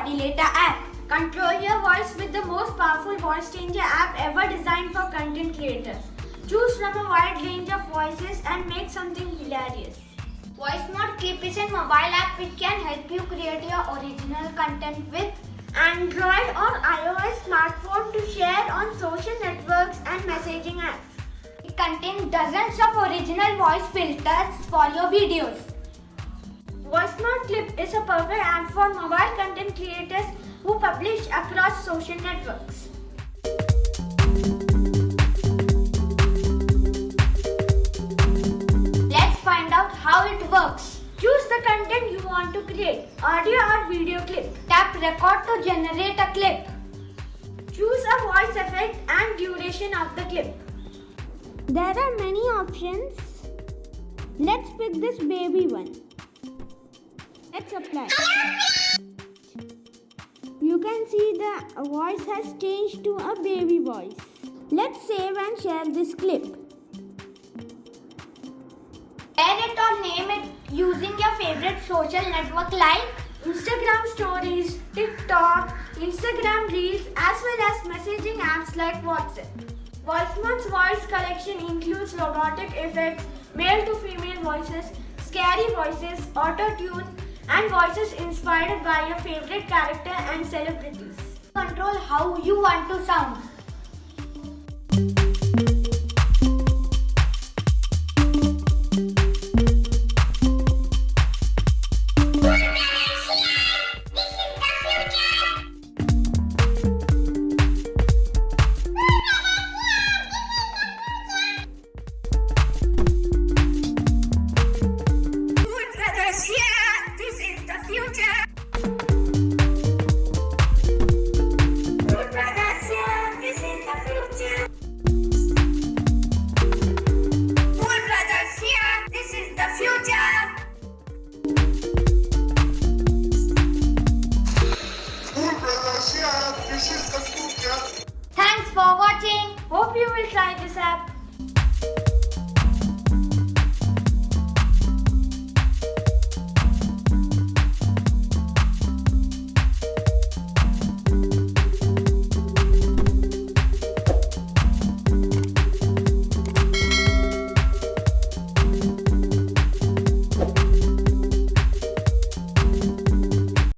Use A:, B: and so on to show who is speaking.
A: modulator app.
B: Control your voice with the most powerful voice changer app ever designed for content creators. Choose from a wide range of voices and make something hilarious.
A: Voicemod Clip is a mobile app which can help you create your original content with
B: Android or iOS smartphone to share on social networks and messaging apps.
A: It contains dozens of original voice filters for your videos.
B: Voicemode Clip is a perfect app for mobile content creators who publish across social networks.
A: Let's find out how it works.
B: Choose the content you want to create, audio or video clip.
A: Tap record to generate a clip.
B: Choose a voice effect and duration of the clip.
C: There are many options. Let's pick this baby one. Let's apply. You can see the voice has changed to a baby voice. Let's save and share this clip.
A: Share it or name it using your favorite social network like
B: Instagram stories, TikTok, Instagram Reels, as well as messaging apps like WhatsApp. Voicemod's voice collection includes robotic effects, male to female voices, scary voices, auto-tune, and voices inspired by your favorite character and celebrities.
A: control how you want to sound. Thanks for watching.
B: Hope you will try this app.